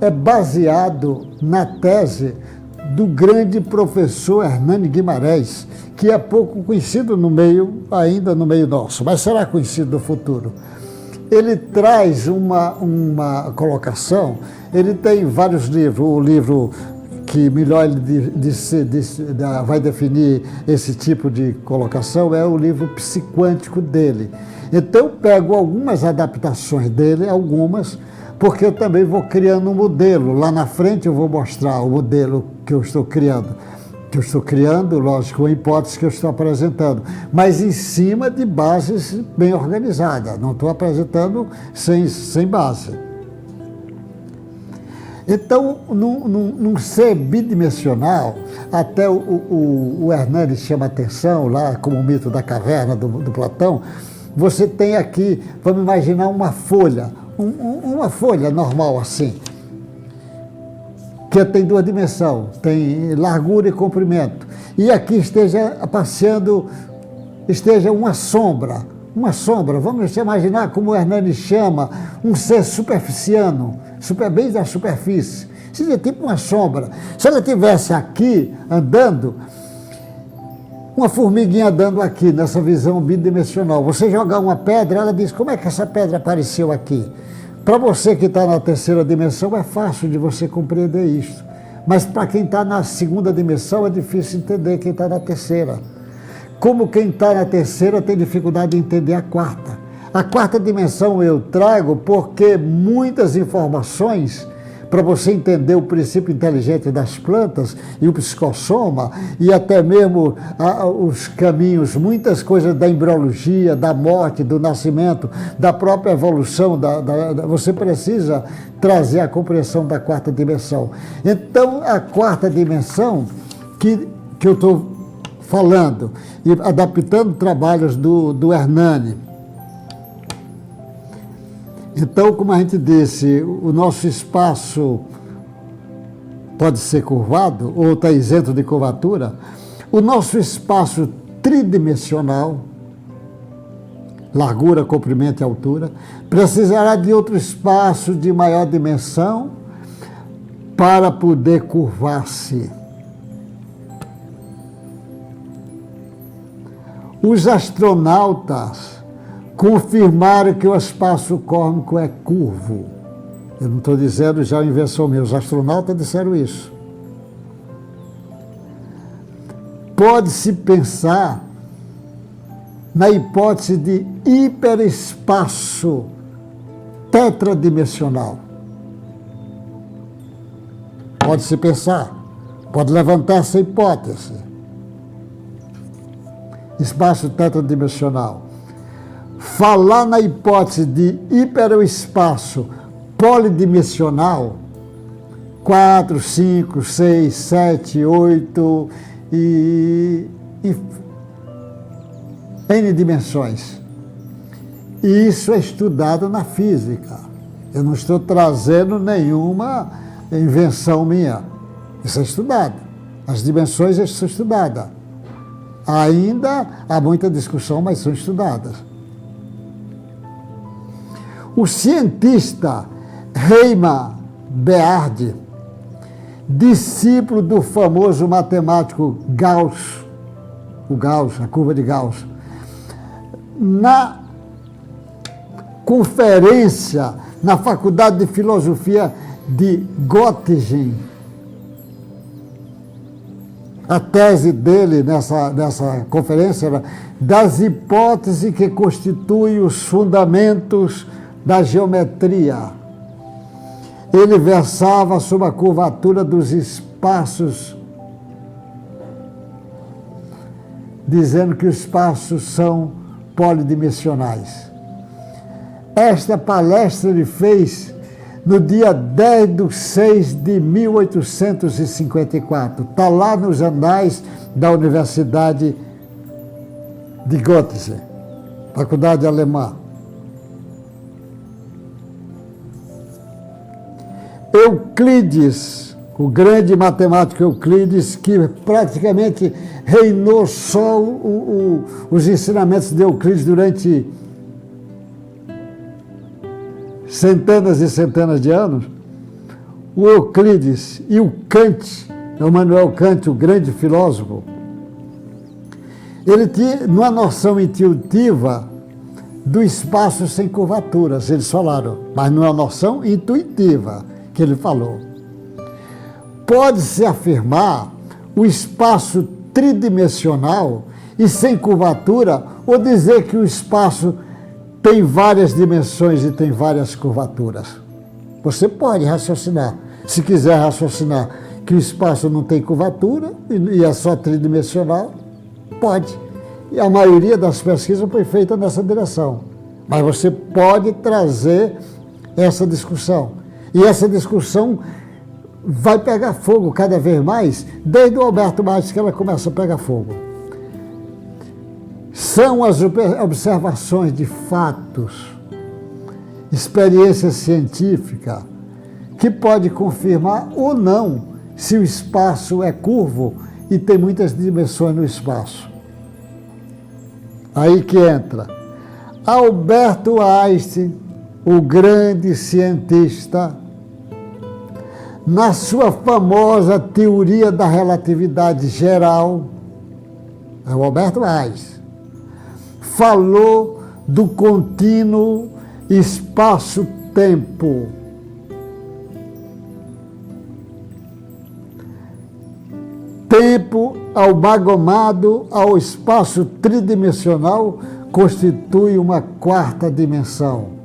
é baseado na tese do grande professor Hernani Guimarães, que é pouco conhecido no meio, ainda no meio nosso, mas será conhecido no futuro. Ele traz uma colocação, ele tem vários livros, o livro que melhor ele vai definir esse tipo de colocação é o livro psiquântico dele. Então eu pego algumas adaptações dele, algumas, porque eu também vou criando um modelo. Lá na frente eu vou mostrar o modelo que eu estou criando. Lógico, a hipótese que eu estou apresentando, mas em cima de bases bem organizadas. Não estou apresentando sem base. Então, num ser bidimensional, até o Hernani chama atenção, lá como o mito da caverna do Platão, você tem aqui, vamos imaginar uma folha, uma folha normal assim, que tem duas dimensões, tem largura e comprimento. E aqui esteja uma sombra, vamos imaginar como o Hernani chama, um ser superficiano, bem da superfície, seria tipo uma sombra. Se ela estivesse aqui andando, uma formiguinha andando aqui, nessa visão bidimensional, você jogar uma pedra, ela diz, como é que essa pedra apareceu aqui? Para você que está na terceira dimensão, é fácil de você compreender isso. Mas para quem está na segunda dimensão, é difícil entender quem está na terceira. Como quem está na terceira tem dificuldade de entender a quarta. A quarta dimensão eu trago porque muitas informações, para você entender o princípio inteligente das plantas e o psicossoma, e até mesmo os caminhos, muitas coisas da embriologia, da morte, do nascimento, da própria evolução, você precisa trazer a compreensão da quarta dimensão. Então, a quarta dimensão que eu estou falando, e adaptando trabalhos do Hernani. Então, como a gente disse, o nosso espaço pode ser curvado ou está isento de curvatura. O nosso espaço tridimensional, largura, comprimento e altura, precisará de outro espaço de maior dimensão para poder curvar-se. Os astronautas confirmaram que o espaço cósmico é curvo. Eu não estou dizendo já a invenção minha, os astronautas disseram isso. Pode-se pensar na hipótese de hiperespaço tetradimensional. Pode-se pensar, pode levantar essa hipótese. Espaço tetradimensional. Falar na hipótese de hiperespaço polidimensional, 4, 5, 6, 7, 8 e N dimensões. E isso é estudado na física. Eu não estou trazendo nenhuma invenção minha. Isso é estudado. As dimensões são estudadas. Ainda há muita discussão, mas são estudadas. O cientista Raymond Beard, discípulo do famoso matemático Gauss, a curva de Gauss, na conferência na Faculdade de Filosofia de Göttingen, a tese dele nessa conferência era das hipóteses que constituem os fundamentos da geometria. Ele versava sobre a curvatura dos espaços, dizendo que os espaços são polidimensionais. Esta palestra ele fez no dia 10/6/1854. Está lá nos anais da Universidade de Göttingen, faculdade alemã. Euclides, o grande matemático Euclides, que praticamente reinou só os ensinamentos de Euclides durante centenas e centenas de anos, o Euclides e o Kant, Immanuel Kant, o grande filósofo, ele tinha uma noção intuitiva do espaço sem curvaturas, eles falaram, mas não é uma noção intuitiva que ele falou. Pode-se afirmar o espaço tridimensional e sem curvatura, ou dizer que o espaço tem várias dimensões e tem várias curvaturas. Você pode raciocinar. Se quiser raciocinar que o espaço não tem curvatura e é só tridimensional, pode. E a maioria das pesquisas foi feita nessa direção. Mas você pode trazer essa discussão. E essa discussão vai pegar fogo cada vez mais, desde o Alberto Martins que ela começa a pegar fogo. São as observações de fatos, experiência científica, que pode confirmar ou não se o espaço é curvo e tem muitas dimensões no espaço. Aí que entra Alberto Einstein, o grande cientista, na sua famosa teoria da relatividade geral, é o Alberto Einstein, falou do contínuo espaço-tempo. Tempo amalgamado ao espaço tridimensional constitui uma quarta dimensão.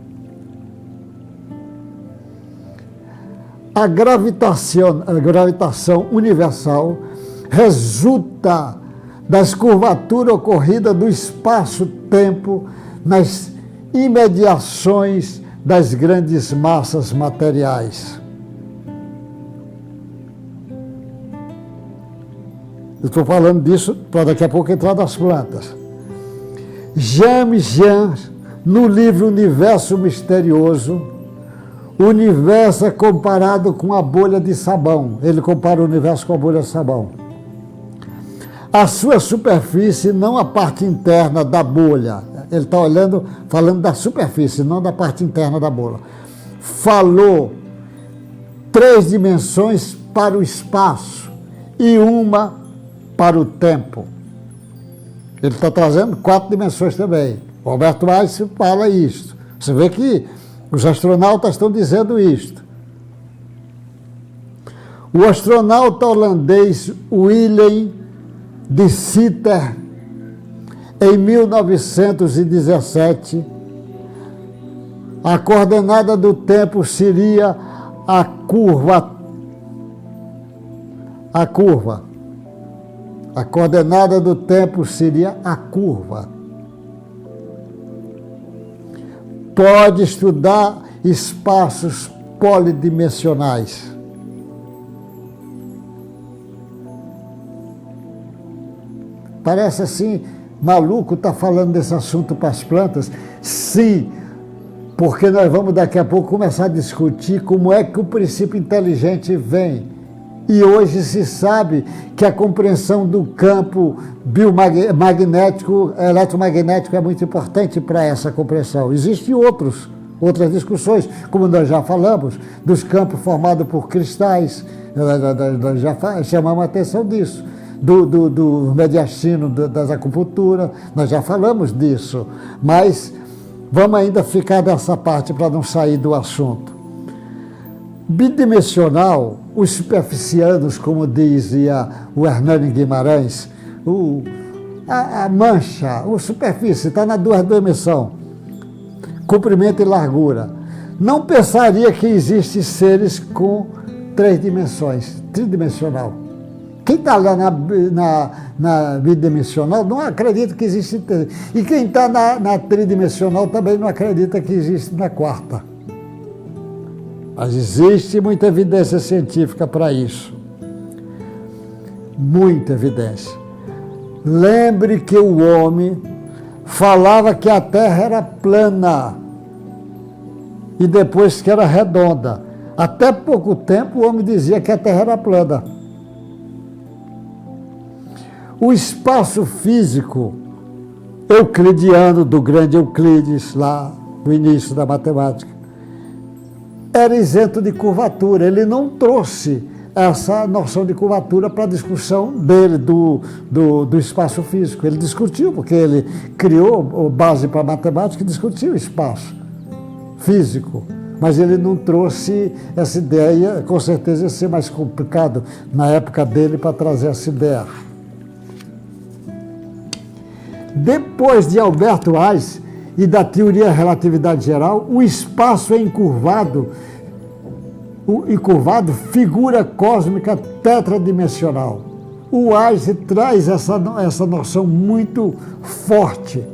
A gravitação universal resulta das curvaturas ocorridas do espaço-tempo nas imediações das grandes massas materiais. Eu estou falando disso para daqui a pouco entrar nas plantas. James Jean, no livro Universo Misterioso, o universo é comparado com a bolha de sabão. Ele compara o universo com a bolha de sabão. A sua superfície, não a parte interna da bolha. Ele está falando da superfície, não da parte interna da bolha. Falou 3 dimensões para o espaço e uma para o tempo. Ele está trazendo 4 dimensões também. O Alberto Einstein fala isto. Você vê que os astronautas estão dizendo isto. O astronauta holandês Willem de Sitter, em 1917, a coordenada do tempo seria a curva. A coordenada do tempo seria a curva. Pode estudar espaços polidimensionais. Parece assim, maluco tá falando desse assunto para as plantas? Sim, porque nós vamos daqui a pouco começar a discutir como é que o princípio inteligente vem. E hoje se sabe que a compreensão do campo biomagnético, eletromagnético é muito importante para essa compreensão. Existem outras discussões, como nós já falamos, dos campos formados por cristais, nós já chamamos a atenção disso, do mediastino, das acupunturas, nós já falamos disso, mas vamos ainda ficar nessa parte para não sair do assunto. Bidimensional, os superficianos, como dizia o Hernani Guimarães, a mancha, a superfície, está na 2 dimensões, comprimento e largura. Não pensaria que existem seres com 3 dimensões, tridimensional. Quem está lá na bidimensional não acredita que existe 3. E quem está na tridimensional também não acredita que existe na 4ª. Mas existe muita evidência científica para isso. Muita evidência. Lembre que o homem falava que a Terra era plana e depois que era redonda. Até pouco tempo o homem dizia que a Terra era plana. O espaço físico euclidiano, do grande Euclides, lá no início da matemática, era isento de curvatura. Ele não trouxe essa noção de curvatura para a discussão dele, do espaço físico. Ele discutiu, porque ele criou base para a matemática e discutiu o espaço físico. Mas ele não trouxe essa ideia, com certeza ia ser mais complicado na época dele para trazer essa ideia. Depois de Alberto Einstein e da teoria da relatividade geral, o espaço é encurvado, figura cósmica tetradimensional. O Einstein traz essa noção muito forte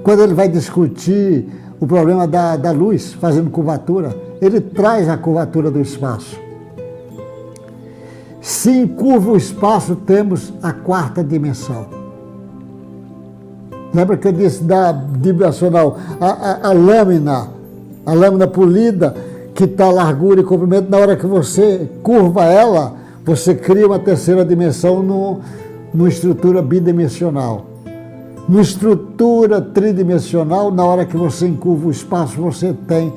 quando ele vai discutir o problema da luz, fazendo curvatura. Ele traz a curvatura do espaço. Se encurva o espaço, temos a quarta dimensão. Lembra que eu disse da dimensional, a lâmina polida, que está largura e comprimento, na hora que você curva ela, você cria uma terceira dimensão numa estrutura bidimensional. Numa estrutura tridimensional, na hora que você encurva o espaço, você tem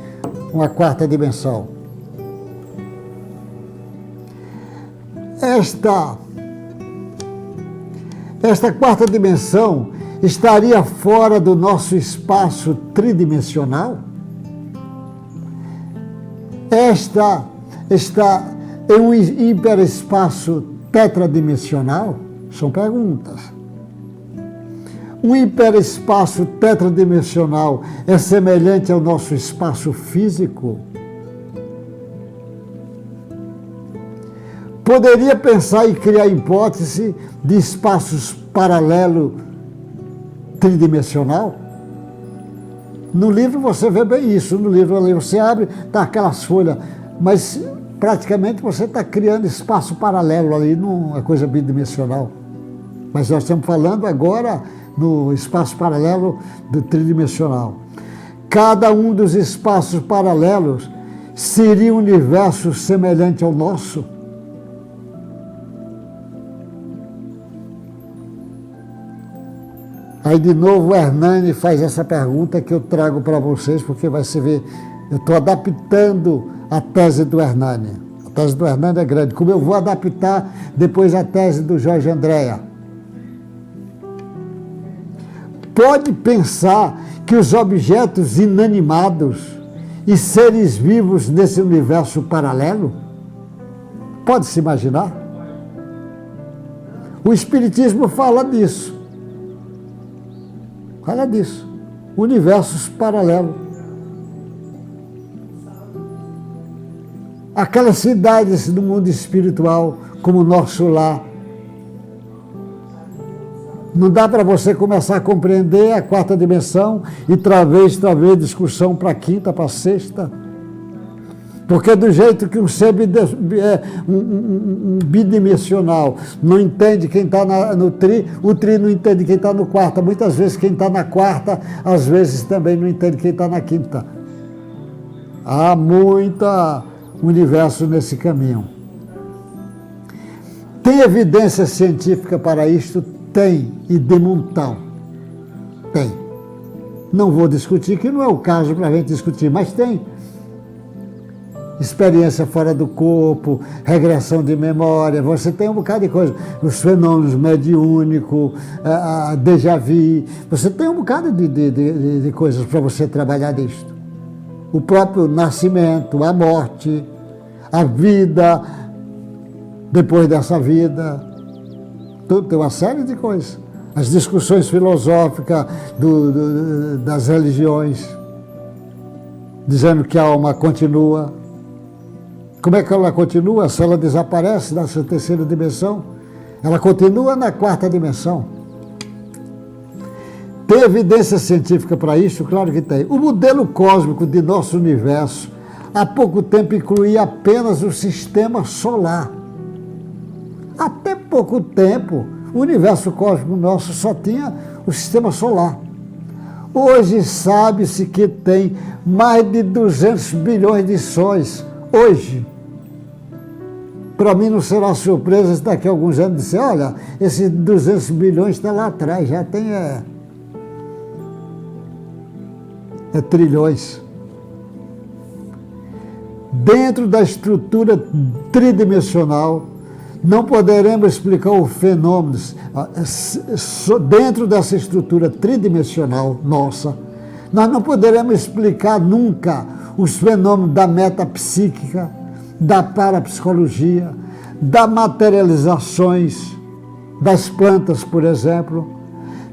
uma quarta dimensão. Esta quarta dimensão estaria fora do nosso espaço tridimensional? Esta está em um hiperespaço tetradimensional? São perguntas. Um hiperespaço tetradimensional é semelhante ao nosso espaço físico? Poderia pensar em criar hipótese de espaços paralelos tridimensional? No livro você vê bem isso. No livro ali você abre, está aquelas folhas, mas praticamente você está criando espaço paralelo ali, não é coisa bidimensional. Mas nós estamos falando agora no espaço paralelo do tridimensional. Cada um dos espaços paralelos seria um universo semelhante ao nosso? Aí de novo o Hernani faz essa pergunta que eu trago para vocês, porque vai se ver, eu estou adaptando a tese do Hernani. A tese do Hernani é grande, como eu vou adaptar depois a tese do Jorge Andréa. Pode pensar que os objetos inanimados e seres vivos nesse universo paralelo? Pode se imaginar? O Espiritismo fala disso. Fala disso. Universos paralelos. Aquelas cidades do mundo espiritual, como o nosso lar. Não dá para você começar a compreender a quarta dimensão e trazer discussão para a quinta, para a sexta. Porque do jeito que um ser bidimensional não entende quem está no tri, o tri não entende quem está no quarta. Muitas vezes quem está na quarta, às vezes também não entende quem está na quinta. Há muito universo nesse caminho. Tem evidência científica para isto? Tem, e de montão. Tem. Não vou discutir, que não é o caso para a gente discutir, mas tem. Experiência fora do corpo, regressão de memória, você tem um bocado de coisa. Os fenômenos mediúnicos, a déjà vu, você tem um bocado de coisas para você trabalhar disto. O próprio nascimento, a morte, a vida depois dessa vida. Tem uma série de coisas. As discussões filosóficas das religiões, dizendo que a alma continua. Como é que ela continua se ela desaparece nessa terceira dimensão? Ela continua na quarta dimensão. Tem evidência científica para isso? Claro que tem. O modelo cósmico de nosso universo, há pouco tempo, incluía apenas o sistema solar. Até pouco tempo, o universo cósmico nosso só tinha o sistema solar. Hoje sabe-se que tem mais de 200 bilhões de sóis. Hoje. Para mim não será surpresa se daqui a alguns anos disser, olha, esses 200 bilhões está lá atrás, já tem trilhões. dentro da estrutura tridimensional, não poderemos explicar os fenômenos dentro dessa estrutura tridimensional nossa. Nós não poderemos explicar nunca os fenômenos da metapsíquica, da parapsicologia, das materializações das plantas, por exemplo,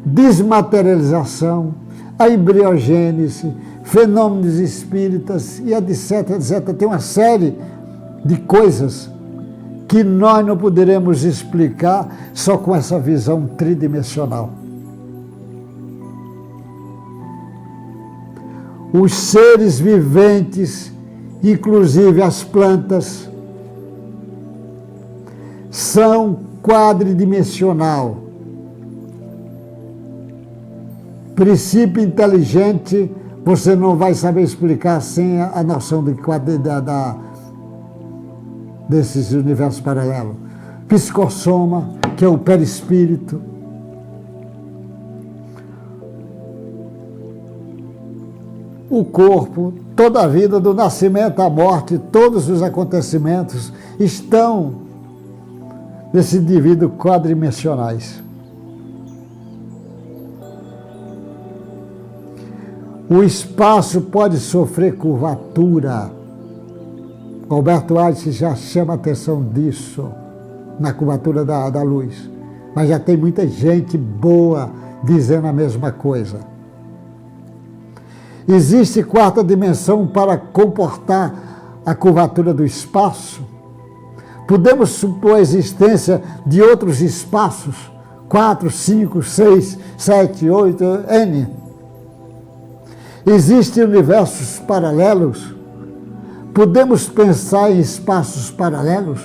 desmaterialização, a embriogênese, fenômenos espíritas e etc, etc. Tem uma série de coisas que nós não poderemos explicar só com essa visão tridimensional. Os seres viventes, inclusive as plantas, são quadridimensional. Princípio inteligente, você não vai saber explicar sem a noção desses universos paralelos. Psicossoma, que é o perispírito. O corpo, toda a vida, do nascimento à morte, todos os acontecimentos estão nesse indivíduo quadridimensionais. O espaço pode sofrer curvatura. Alberto Einstein já chama a atenção disso, na curvatura da luz. Mas já tem muita gente boa dizendo a mesma coisa. Existe quarta dimensão para comportar a curvatura do espaço? Podemos supor a existência de outros espaços, 4, 5, 6, 7, 8, N. Existem universos paralelos? Podemos pensar em espaços paralelos?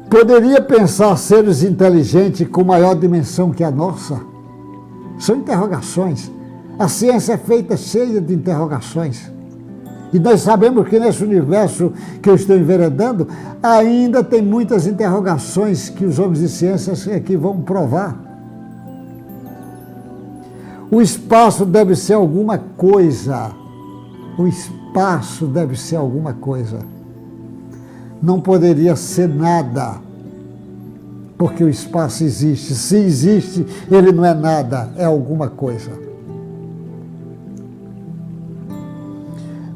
Poderia pensar seres inteligentes com maior dimensão que a nossa? São interrogações. A ciência é feita cheia de interrogações. E nós sabemos que nesse universo que eu estou enveredando, ainda tem muitas interrogações que os homens de ciências aqui vão provar. O espaço deve ser alguma coisa. O espaço deve ser alguma coisa. Não poderia ser nada, porque o espaço existe. Se existe, ele não é nada, é alguma coisa.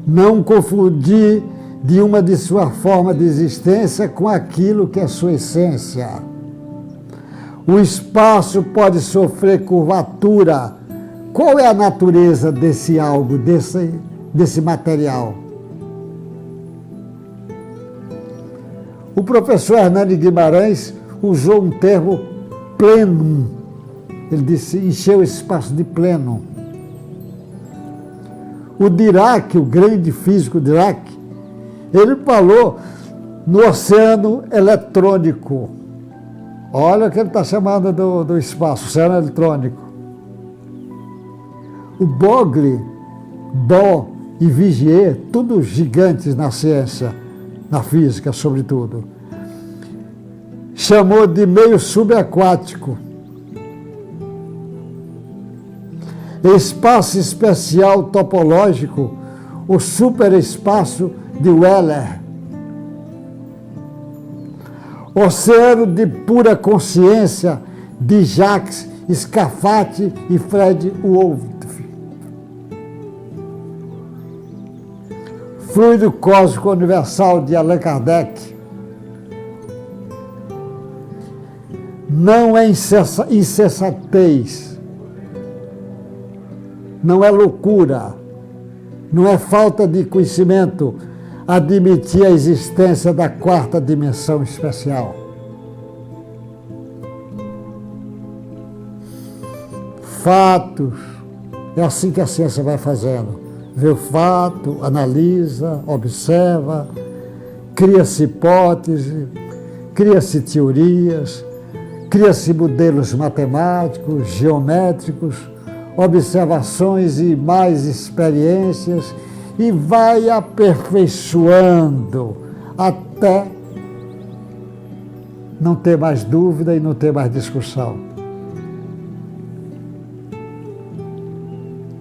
Não confundir de uma de sua forma de existência com aquilo que é sua essência. O espaço pode sofrer curvatura. Qual é a natureza desse algo, desse material? O professor Hernani Guimarães usou um termo pleno. Ele disse, encheu esse espaço de pleno. O Dirac, o grande físico Dirac, ele falou no oceano eletrônico. Olha o que ele está chamando do espaço, oceano eletrônico. O Broglie, Bohr e Vigier, tudo gigantes na ciência, na física, sobretudo, chamou de meio subaquático. Espaço especial topológico, o superespaço de Wheeler. Oceano de pura consciência de Jacques Scafati e Fred Wolf. Fluido cósmico universal de Allan Kardec. Não é insensatez, não é loucura, não é falta de conhecimento admitir a existência da quarta dimensão especial. Fatos, é assim que a ciência vai fazendo. Vê o fato, analisa, observa, cria-se hipótese, cria-se teorias, cria-se modelos matemáticos, geométricos, observações e mais experiências, e vai aperfeiçoando até não ter mais dúvida e não ter mais discussão.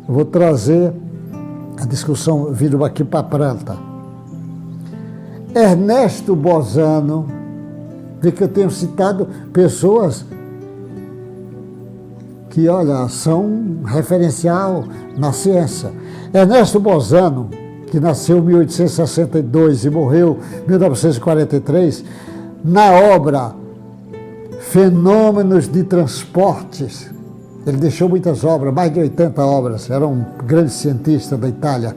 Vou trazer discussão virou aqui para a planta. Ernesto Bozano, vê que eu tenho citado pessoas que, olha, são referencial na ciência. Ernesto Bozano, que nasceu em 1862 e morreu em 1943, na obra Fenômenos de Transportes, ele deixou muitas obras, mais de 80 obras, era um grande cientista da Itália,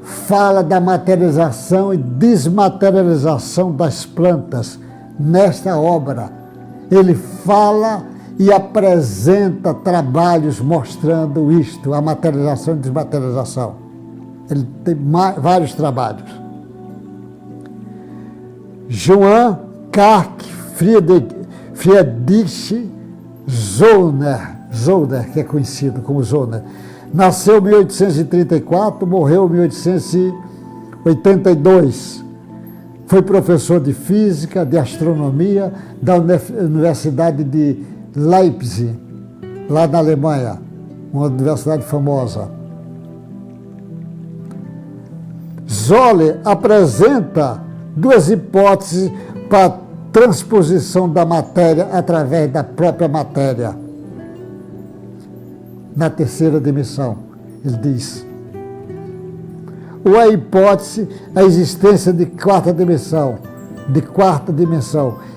fala da materialização e desmaterialização das plantas. Nesta obra, ele fala e apresenta trabalhos mostrando isto, a materialização e desmaterialização. Ele tem vários trabalhos. Johann Kark Friedrich Zollner, que é conhecido como Zollner, nasceu em 1834, morreu em 1882. Foi professor de física, de astronomia da Universidade de Leipzig, lá na Alemanha, uma universidade famosa. Zollner apresenta duas hipóteses para a transposição da matéria através da própria matéria. Na terceira dimensão, ele diz. Ou a hipótese, a existência de quarta dimensão.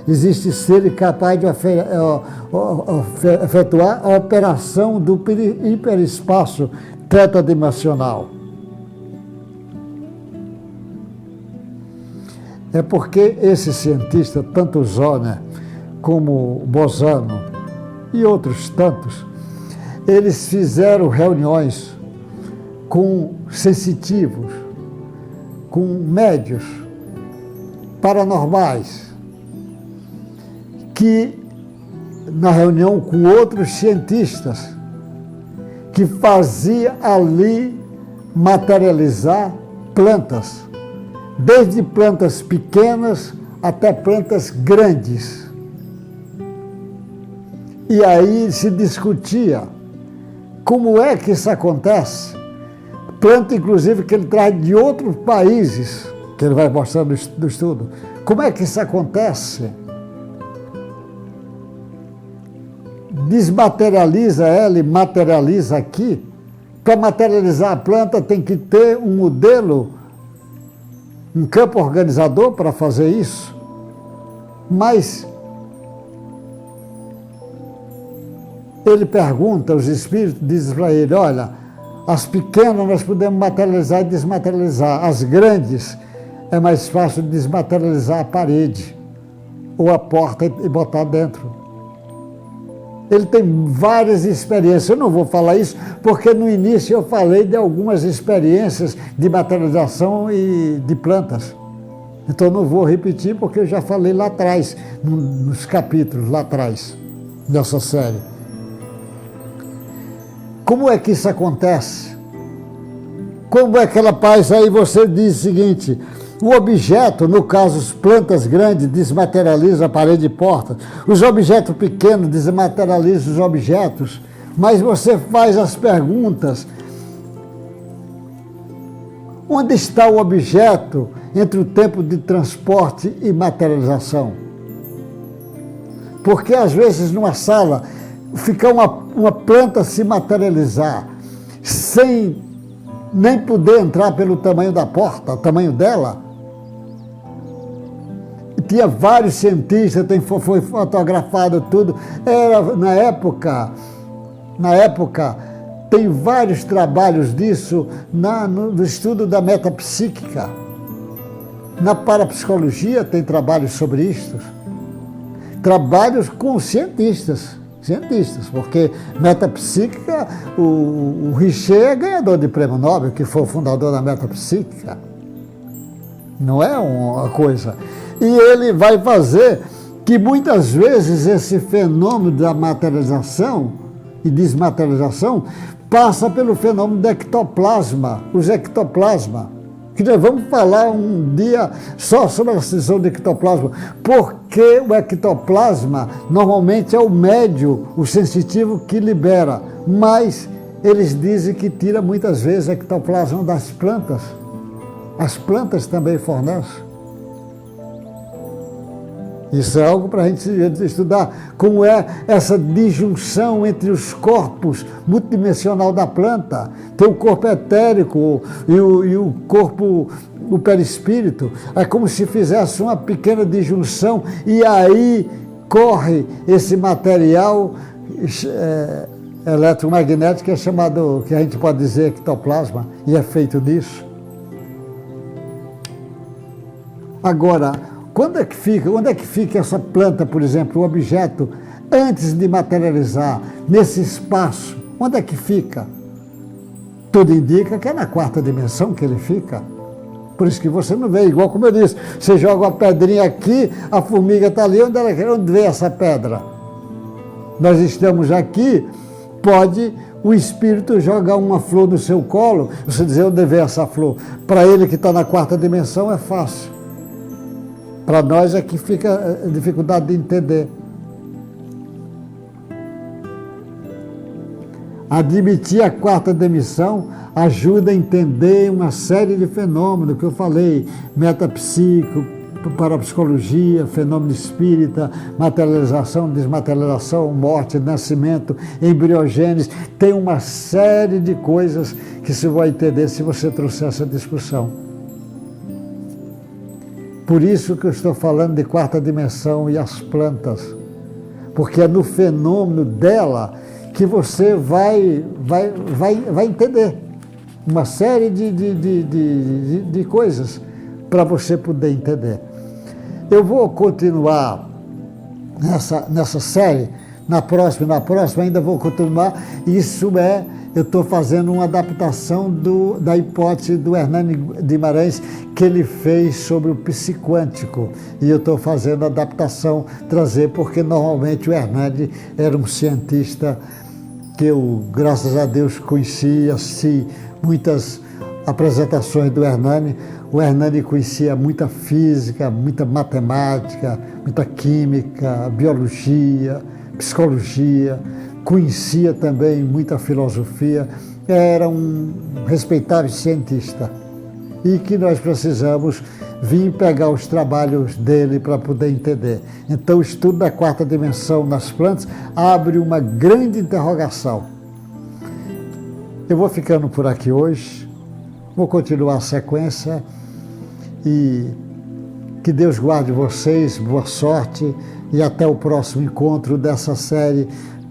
Existe ser capaz de efetuar a operação do hiperespaço tetradimensional. É porque esse cientista, tanto Zollner como Bozano e outros tantos, eles fizeram reuniões com sensitivos, com médios paranormais, que, na reunião com outros cientistas, que fazia ali materializar plantas, desde plantas pequenas até plantas grandes. E aí se discutia como é que isso acontece. Planta, inclusive, que ele traz de outros países, que ele vai mostrando no estudo. Como é que isso acontece? Desmaterializa ela e materializa aqui. Para materializar a planta tem que ter um modelo, um campo organizador para fazer isso. Mas ele pergunta, os espíritos dizem para ele, olha, as pequenas nós podemos materializar e desmaterializar. As grandes é mais fácil de desmaterializar a parede ou a porta e botar dentro. Ele tem várias experiências. Eu não vou falar isso porque no início eu falei de algumas experiências de materialização e de plantas. Então não vou repetir porque eu já falei lá atrás, nos capítulos lá atrás dessa série. Como é que isso acontece? Como é que ela faz? Aí você diz o seguinte, o objeto, no caso as plantas grandes, desmaterializa a parede e porta, os objetos pequenos desmaterializam os objetos, mas você faz as perguntas, onde está o objeto entre o tempo de transporte e materialização? Porque às vezes numa sala fica uma planta se materializar sem nem poder entrar pelo tamanho da porta, o tamanho dela. Tinha vários cientistas, foi fotografado tudo. Era, na época, tem vários trabalhos disso no estudo da metapsíquica. Na parapsicologia tem trabalhos sobre isso. Trabalhos com cientistas, porque metapsíquica, o Richer é ganhador de prêmio Nobel, que foi o fundador da metapsíquica. Não é uma coisa. E ele vai fazer que muitas vezes esse fenômeno da materialização e desmaterialização passa pelo fenômeno do ectoplasma, os ectoplasma, que nós vamos falar um dia só sobre a situação do ectoplasma, porque o ectoplasma normalmente é o médio, o sensitivo que libera, mas eles dizem que tira muitas vezes ectoplasma das plantas. As plantas também fornecem. Isso é algo para a gente estudar, como é essa disjunção entre os corpos multidimensional da planta. Tem o corpo etérico e o corpo, o perispírito. É como se fizesse uma pequena disjunção e aí corre esse material eletromagnético que é chamado, que a gente pode dizer ectoplasma, e é feito disso. Agora, onde é que fica essa planta, por exemplo, o objeto, antes de materializar, nesse espaço? Onde é que fica? Tudo indica que é na quarta dimensão que ele fica. Por isso que você não vê, igual como eu disse, você joga uma pedrinha aqui, a formiga está ali, onde vê essa pedra? Nós estamos aqui, pode o espírito jogar uma flor no seu colo, você dizer onde vê essa flor. Para ele que está na quarta dimensão é fácil. Para nós é que fica a dificuldade de entender. Admitir a quarta dimensão ajuda a entender uma série de fenômenos que eu falei, metapsíquico, parapsicologia, fenômeno espírita, materialização, desmaterialização, morte, nascimento, embriogênese. Tem uma série de coisas que você vai entender se você trouxer essa discussão. Por isso que eu estou falando de quarta dimensão e as plantas, porque é no fenômeno dela que você vai entender uma série de coisas para você poder entender. Eu vou continuar nessa série, na próxima ainda vou continuar. Eu estou fazendo uma adaptação da hipótese do Hernani Guimarães que ele fez sobre o psiquântico. E eu estou fazendo a adaptação, trazer, porque normalmente o Hernani era um cientista que eu, graças a Deus, conhecia, assisti muitas apresentações do Hernani. O Hernani conhecia muita física, muita matemática, muita química, biologia, psicologia, conhecia também muita filosofia, era um respeitável cientista. E que nós precisamos vir pegar os trabalhos dele para poder entender. Então, o estudo da quarta dimensão nas plantas abre uma grande interrogação. Eu vou ficando por aqui hoje, vou continuar a sequência e que Deus guarde vocês, boa sorte e até o próximo encontro dessa série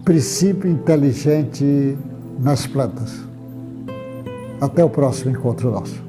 Princípio Inteligente nas Plantas. Até o próximo encontro nosso.